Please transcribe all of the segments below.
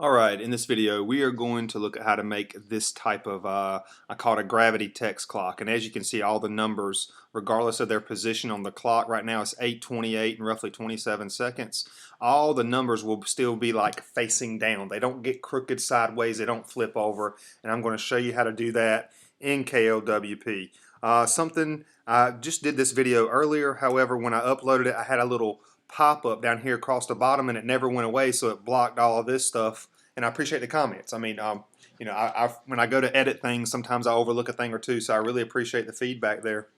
Alright, in this video we are going to look at how to make this type of, I call it a gravity text clock. And as you can see, all the numbers, regardless of their position on the clock, right now it's 8:28 and roughly 27 seconds. All the numbers will still be like facing down. They don't get crooked sideways, they don't flip over. And I'm going to show you how to do that in KLWP. I just did this video earlier, however when I uploaded it I had a little pop-up down here across the bottom and it never went away, so it blocked all of this stuff. And I appreciate the comments. I mean, when I go to edit things, sometimes I overlook a thing or two, so I really appreciate the feedback there.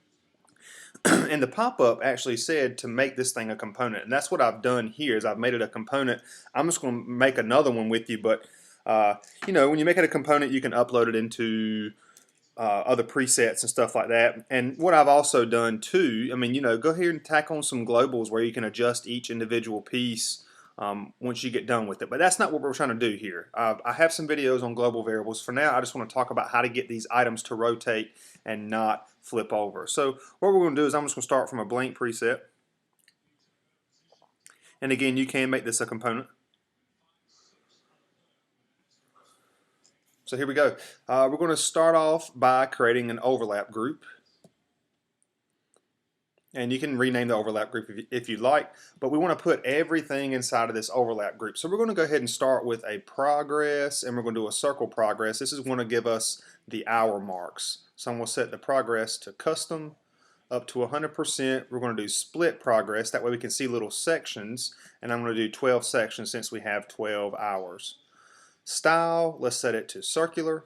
And the pop-up actually said to make this thing a component, and that's what I've done here. Is I've made it a component. I'm just going to make another one with you, but when you make it a component, you can upload it into other presets and stuff like that. And what I've also done too, go here and tack on some globals where you can adjust each individual piece once you get done with it. But that's not what we're trying to do here. I have some videos on global variables. For now, I just want to talk about how to get these items to rotate and not flip over. So what we're going to do is I'm just going to start from a blank preset. And again, you can make this a component. So here we go. We're going to start off by creating an overlap group. And you can rename the overlap group if you'd like, but we want to put everything inside of this overlap group. So we're going to go ahead and start with a progress, and we're going to do a circle progress. This is going to give us the hour marks. So I'm going to set the progress to custom up to 100%. We're going to do split progress. That way we can see little sections, and I'm going to do 12 sections since we have 12 hours. Style, let's set it to circular,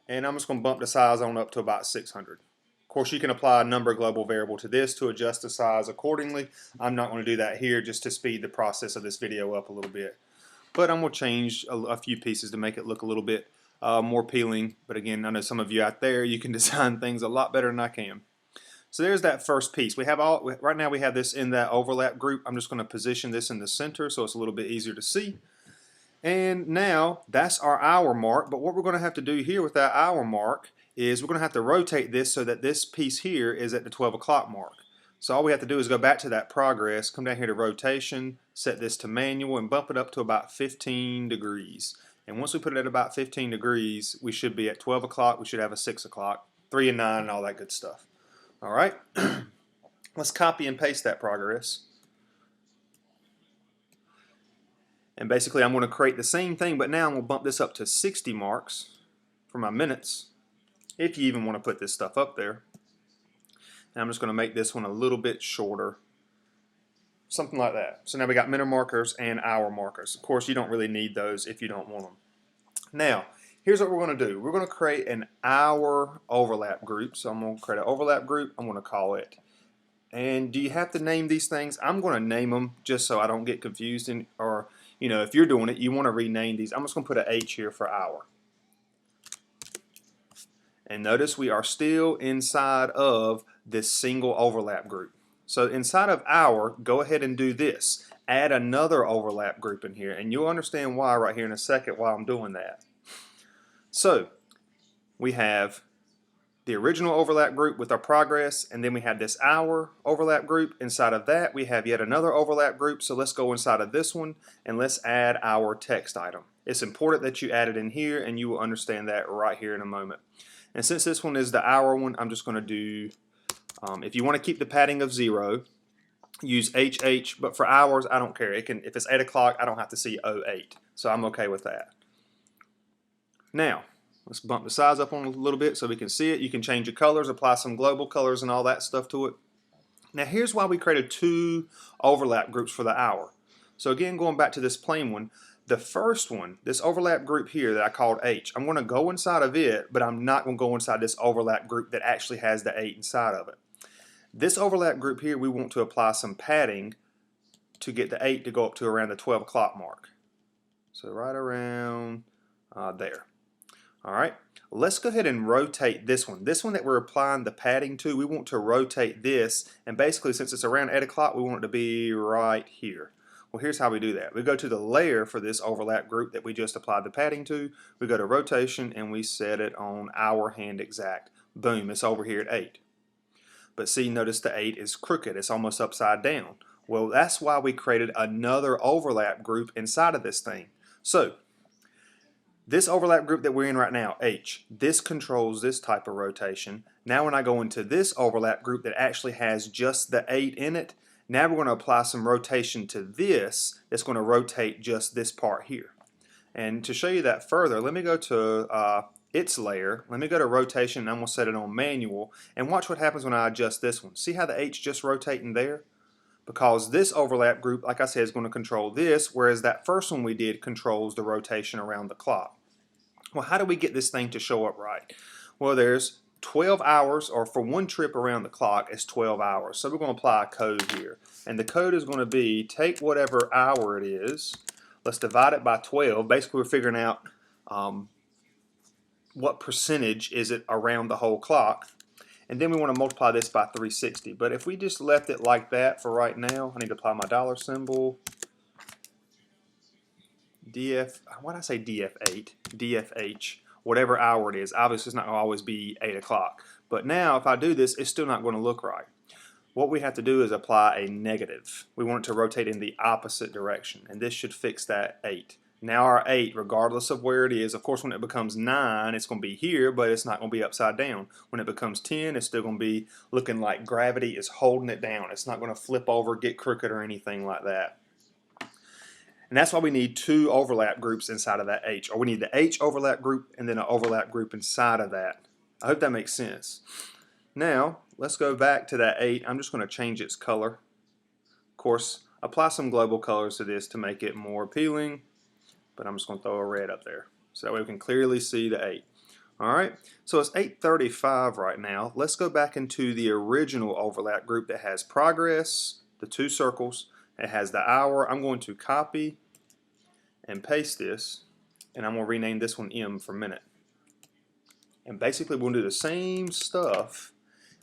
and I'm just going to bump the size on up to about 600. Of course, you can apply a number global variable to this to adjust the size accordingly. I'm not going to do that here just to speed the process of this video up a little bit. But I'm going to change a few pieces to make it look a little bit more appealing. But again, I know some of you out there, you can design things a lot better than I can. So there's that first piece. Right now we have this in that overlap group. I'm just going to position this in the center so it's a little bit easier to see. And now that's our hour mark, but what we're going to have to do here with that hour mark is we're going to have to rotate this so that this piece here is at the 12 o'clock mark. So all we have to do is go back to that progress, come down here to rotation, set this to manual, and bump it up to about 15 degrees. And once we put it at about 15 degrees, we should be at 12 o'clock, we should have a 6 o'clock, 3 and 9, and all that good stuff. All right, let's copy and paste that progress. And basically I'm going to create the same thing, but now I'm going to bump this up to 60 marks for my minutes, if you even want to put this stuff up there. And I'm just going to make this one a little bit shorter, something like that. So now we got minute markers and hour markers. Of course, you don't really need those if you don't want them. Now, here's what we're going to do. We're going to create an hour overlap group. So I'm going to create an overlap group. I'm going to call it. And do you have to name these things? I'm going to name them just so I don't get confused, or if you're doing it, you want to rename these. I'm just going to put an H here for hour. And notice we are still inside of this single overlap group. So inside of hour, go ahead and do this. Add another overlap group in here, and you'll understand why right here in a second while I'm doing that. So we have the original overlap group with our progress, and then we have this hour overlap group. Inside of that we have yet another overlap group, so let's go inside of this one and let's add our text item. It's important that you add it in here, and you will understand that right here in a moment. And since this one is the hour one, I'm just going to do, if you want to keep the padding of 0, use HH, but for hours I don't care. If it's 8 o'clock, I don't have to see 08, so I'm okay with that. Now let's bump the size up on a little bit so we can see it. You can change your colors, apply some global colors and all that stuff to it. Now here's why we created 2 overlap groups for the hour. So again, going back to this plain one, the first one, this overlap group here that I called H, I'm going to go inside of it, but I'm not going to go inside this overlap group that actually has the 8 inside of it. This overlap group here, we want to apply some padding to get the 8 to go up to around the 12 o'clock mark. So right around there. Alright, let's go ahead and rotate this one. This one that we're applying the padding to, we want to rotate this, and basically since it's around 8 o'clock, we want it to be right here. Well, here's how we do that. We go to the layer for this overlap group that we just applied the padding to, we go to rotation, and we set it on hour hand exact. Boom, it's over here at 8. But see, notice the 8 is crooked, it's almost upside down. Well, that's why we created another overlap group inside of this thing. So This overlap group that we're in right now, H, this controls this type of rotation. Now when I go into this overlap group that actually has just the 8 in it, now we're going to apply some rotation to this that's going to rotate just this part here. And to show you that further, let me go to its layer, let me go to rotation, and I'm going to set it on manual, and watch what happens when I adjust this one. See how the H just rotating there? Because this overlap group, like I said, is going to control this, whereas that first one we did controls the rotation around the clock. Well, how do we get this thing to show up right? Well, there's 12 hours, or for one trip around the clock is 12 hours. So we're going to apply a code here. And the code is going to be, take whatever hour it is, let's divide it by 12. Basically, we're figuring out what percentage is it around the whole clock. And then we want to multiply this by 360. But if we just left it like that for right now, I need to apply my dollar symbol. Why did I say DF8? DFH, whatever hour it is. Obviously, it's not going to always be 8 o'clock. But now, if I do this, it's still not going to look right. What we have to do is apply a negative. We want it to rotate in the opposite direction. And this should fix that 8. Now our 8, regardless of where it is, of course when it becomes 9, it's going to be here, but it's not going to be upside down. When it becomes 10, it's still going to be looking like gravity is holding it down. It's not going to flip over, get crooked, or anything like that. And that's why we need 2 overlap groups inside of that H. Or we need the H overlap group and then an overlap group inside of that. I hope that makes sense. Now, let's go back to that 8. I'm just going to change its color. Of course, apply some global colors to this to make it more appealing. But I'm just going to throw a red up there so that way we can clearly see the 8. Alright, so it's 8:35 right now. Let's go back into the original overlap group that has progress, the 2 circles. It has the hour. I'm going to copy and paste this, and I'm going to rename this one M for minute. And basically we're going to do the same stuff,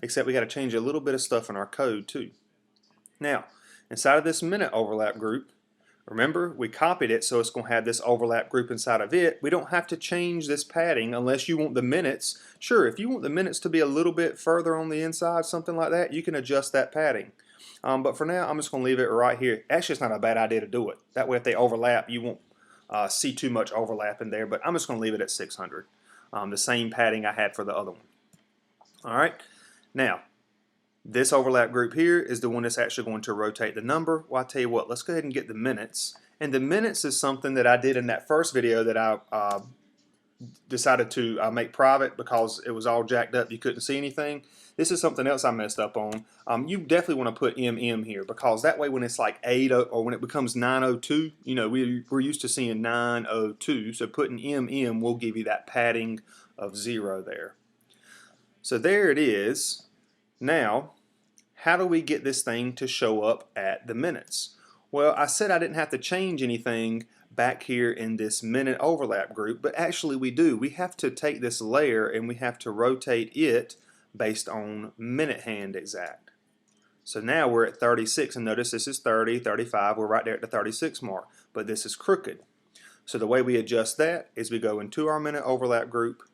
except we got to change a little bit of stuff in our code too. Now, inside of this minute overlap group, remember, we copied it, so it's going to have this overlap group inside of it. We don't have to change this padding unless you want the minutes. Sure, if you want the minutes to be a little bit further on the inside, something like that, you can adjust that padding. But for now, I'm just going to leave it right here. Actually, it's not a bad idea to do it. That way, if they overlap, you won't see too much overlap in there. But I'm just going to leave it at 600. The same padding I had for the other one. All right. Now, this overlap group here is the one that's actually going to rotate the number. Well, I tell you what, let's go ahead and get the minutes. And the minutes is something that I did in that first video that I decided to make private because it was all jacked up. You couldn't see anything. This is something else I messed up on. You definitely want to put MM here because that way when it's like 8 or when it becomes 902, you know, we're used to seeing 902. So putting MM will give you that padding of 0 there. So there it is. Now, how do we get this thing to show up at the minutes? Well, I said I didn't have to change anything back here in this minute overlap group, but actually we do. We have to take this layer and we have to rotate it based on minute hand exact. So now we're at 36, and notice this is 30, 35, we're right there at the 36 mark, but this is crooked. So the way we adjust that is we go into our minute overlap group,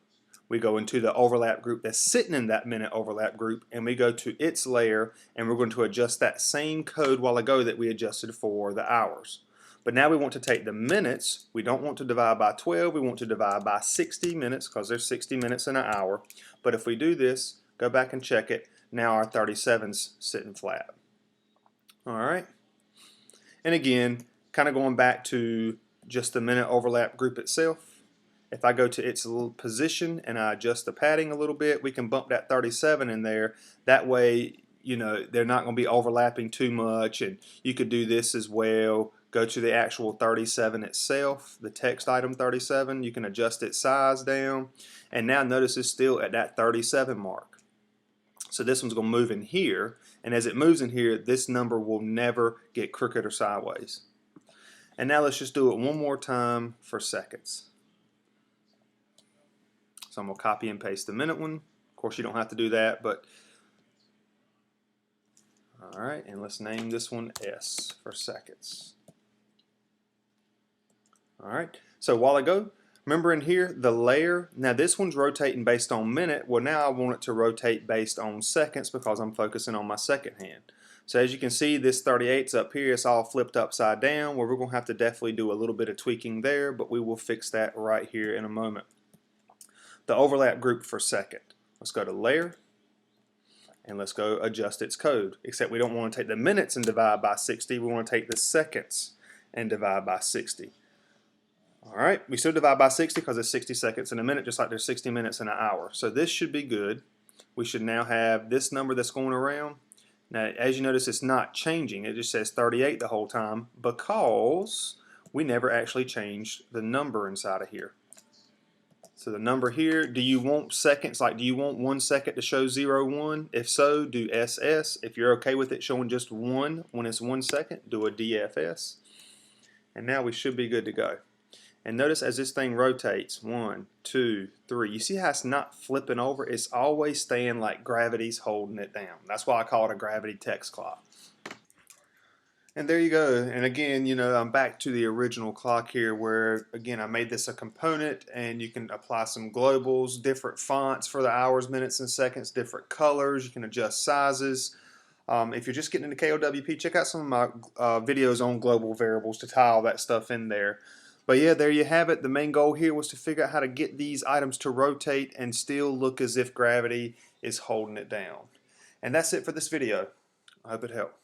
we go into the overlap group that's sitting in that minute overlap group, and we go to its layer, and we're going to adjust that same code while ago that we adjusted for the hours. But now we want to take the minutes. We don't want to divide by 12. We want to divide by 60 minutes because there's 60 minutes in an hour. But if we do this, go back and check it, now our 37's sitting flat. All right. And again, kind of going back to just the minute overlap group itself. If I go to its little position and I adjust the padding a little bit, we can bump that 37 in there. That way, you know, they're not going to be overlapping too much. And you could do this as well. Go to the actual 37 itself, the text item 37. You can adjust its size down. And now notice it's still at that 37 mark. So this one's going to move in here. And as it moves in here, this number will never get crooked or sideways. And now let's just do it one more time for seconds. So I'm going to copy and paste the minute one. Of course, you don't have to do that, but all right, and let's name this one S for seconds. All right, so while ago, remember in here, the layer, now this one's rotating based on minute. Well, now I want it to rotate based on seconds because I'm focusing on my second hand. So as you can see, this 38's up here, it's all flipped upside down, where we're going to have to definitely do a little bit of tweaking there, but we will fix that right here in a moment. The overlap group for second. Let's go to layer, and let's go adjust its code, except we don't want to take the minutes and divide by 60, we want to take the seconds and divide by 60. Alright, we still divide by 60 because it's 60 seconds in a minute, just like there's 60 minutes in an hour. So this should be good. We should now have this number that's going around. Now, as you notice, it's not changing. It just says 38 the whole time because we never actually changed the number inside of here. So the number here, do you want seconds? Like, do you want 1 second to show 0, 1? If so, do SS. If you're okay with it showing just 1 when it's 1 second, do a DFS. And now we should be good to go. And notice as this thing rotates, 1, 2, 3, you see how it's not flipping over? It's always staying like gravity's holding it down. That's why I call it a gravity text clock. And there you go. And again, you know, I'm back to the original clock here where, again, I made this a component and you can apply some globals, different fonts for the hours, minutes, and seconds, different colors. You can adjust sizes. If you're just getting into KLWP, check out some of my videos on global variables to tie all that stuff in there. But yeah, there you have it. The main goal here was to figure out how to get these items to rotate and still look as if gravity is holding it down. And that's it for this video. I hope it helped.